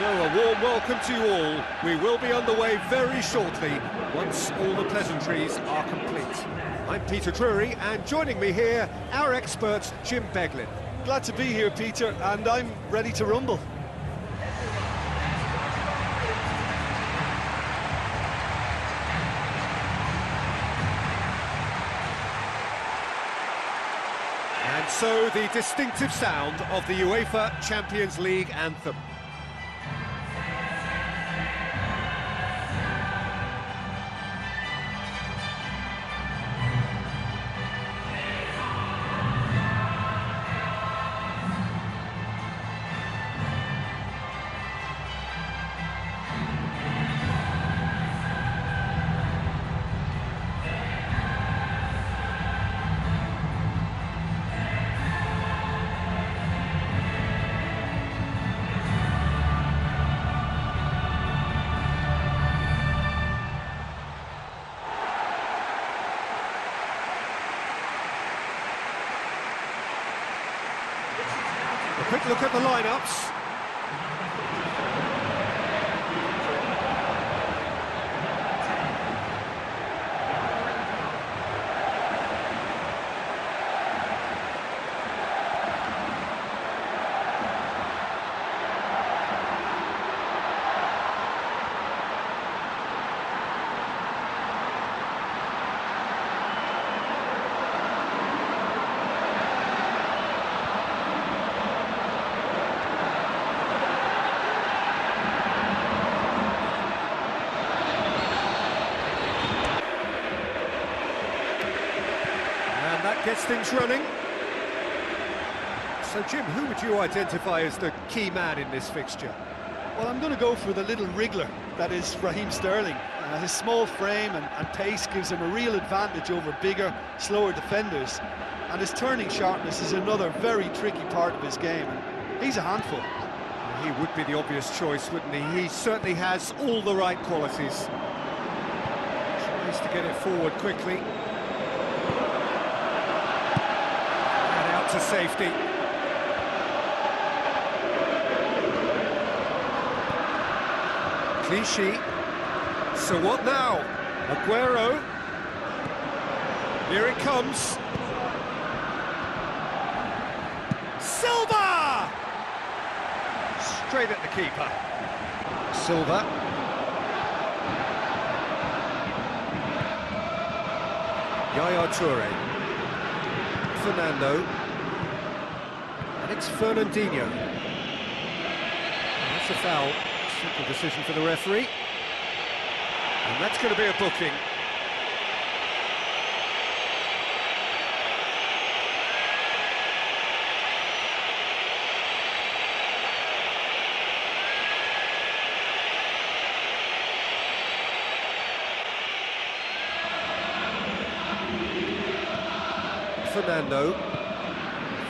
So a warm welcome to you all. We will be underway very shortly, once all the pleasantries are complete. I'm Peter Drury, and joining me here, our expert, Jim Beglin. Glad to be here, Peter, and I'm ready to rumble. And so the distinctive sound of the UEFA Champions League anthem. A quick look at the lineups. That gets things running. So, Jim, who would you identify as the key man in this fixture? Well, I'm going to go for the little wriggler, that is Raheem Sterling. His small frame and pace gives him a real advantage over bigger, slower defenders. And his turning sharpness is another very tricky part of his game. And he's a handful. He would be the obvious choice, wouldn't he? He certainly has all the right qualities. Tries to get it forward quickly. To safety. Clichy. So what now? Agüero. Here it comes. Silva! Straight at the keeper. Silva. Yaya Touré. Fernando. It's Fernandinho. That's a foul. Simple decision for the referee. And that's going to be a booking.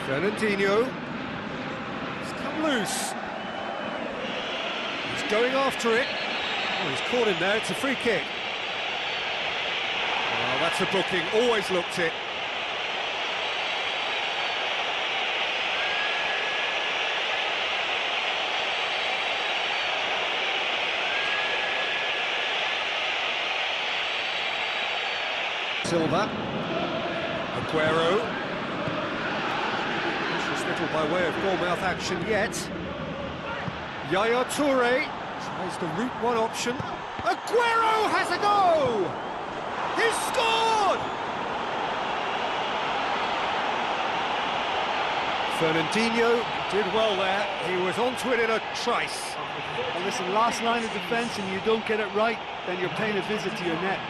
Fernandinho. Loose. He's going after it. Oh, he's caught in there. It's a free kick. Oh, that's a booking. Always looked it. Silva. Agüero. By way of goal-mouth action yet. Yaya Touré tries the route one option. Agüero has a go! He's scored! Fernandinho did well there. He was onto it in a trice. Well, listen, last line of defence and you don't get it right, then you're paying a visit to your net.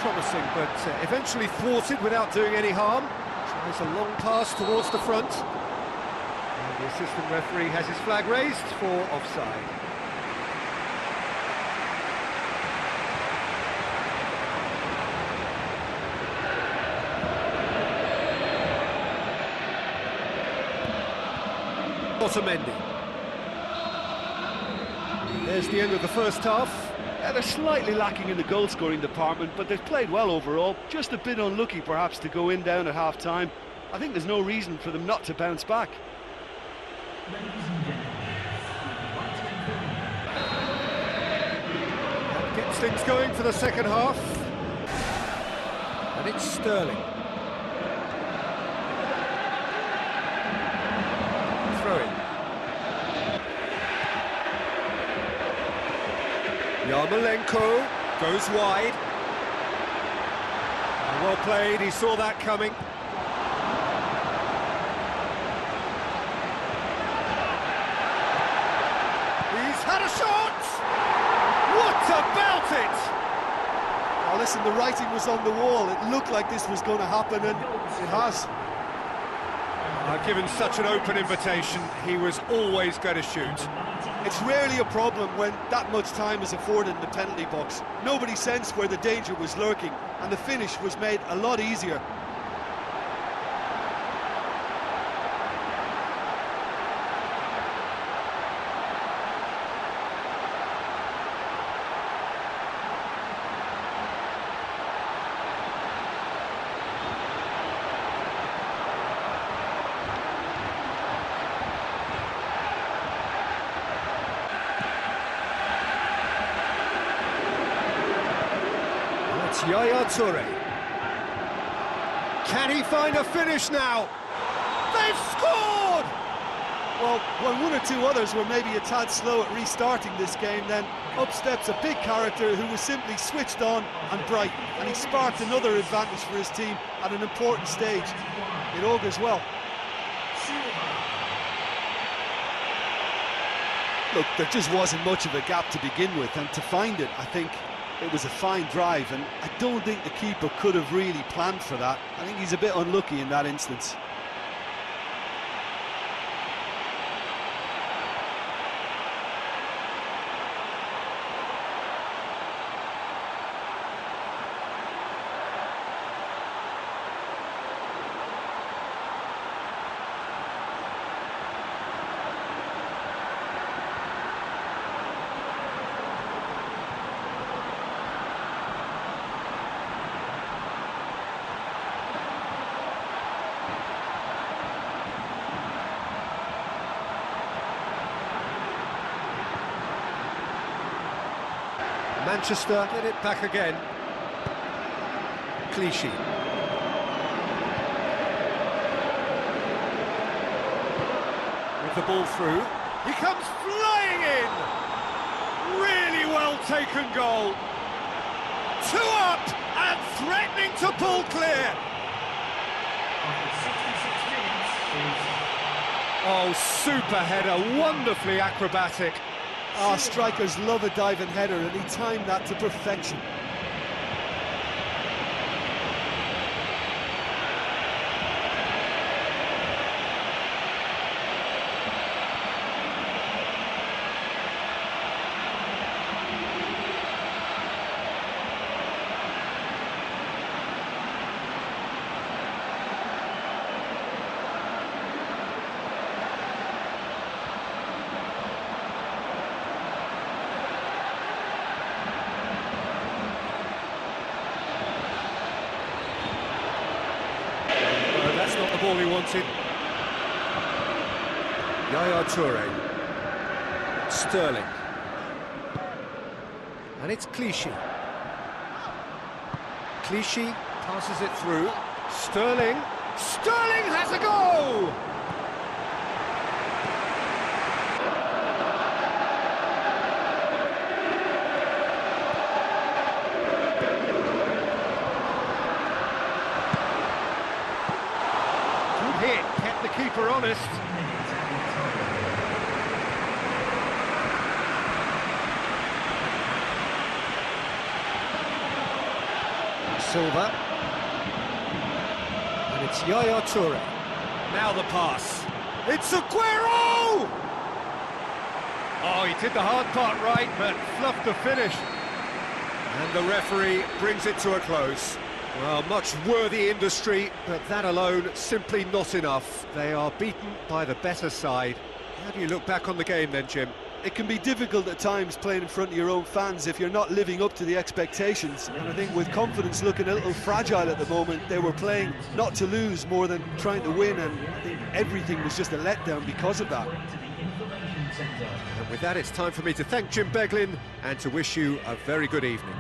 promising, but eventually thwarted without doing any harm. Tries a long pass towards the front. And the assistant referee has his flag raised for offside. Otamendi. There's the end of the first half. Yeah, they're slightly lacking in the goal-scoring department, but they've played well overall. Just a bit unlucky, perhaps, to go in down at half-time. I think there's no reason for them not to bounce back. That gets things going for the second half. And it's Sterling. Throw-in. Yarmolenko goes wide. Well played, he saw that coming. He's had a shot! What about it? Oh, listen, the writing was on the wall. It looked like this was going to happen, and it has. Given such an open invitation, he was always going to shoot. It's rarely a problem when that much time is afforded in the penalty box. Nobody sensed where the danger was lurking, and the finish was made a lot easier. Yaya Touré. Can he find a finish now? They've scored! Well, when one or two others were maybe a tad slow at restarting this game, then up steps a big character who was simply switched on and bright, and he sparked another advantage for his team at an important stage. It augurs well. Look, there just wasn't much of a gap to begin with, and to find it, I think it was a fine drive, and I don't think the keeper could have really planned for that. I think he's a bit unlucky in that instance. Manchester get it back again. Clichy. With the ball through. He comes flying in! Really well taken goal. 2 up and threatening to pull clear. Oh, super header, wonderfully acrobatic. Ah, strikers love a diving header, and he timed that to perfection. That's not the ball he wanted. Yaya Touré. Sterling. And it's Clichy. Clichy passes it through. Sterling. Sterling has a go! Hit, kept the keeper honest. Silva. And it's Yaya Touré. Now the pass. It's Agüero! Oh, he did the hard part right, but fluffed the finish. And the referee brings it to a close. Well, much worthy industry, but that alone simply not enough. They are beaten by the better side. How do you look back on the game then, Jim? It can be difficult at times playing in front of your own fans if you're not living up to the expectations. And I think with confidence looking a little fragile at the moment, they were playing not to lose more than trying to win, and I think everything was just a letdown because of that. And with that, it's time for me to thank Jim Beglin and to wish you a very good evening.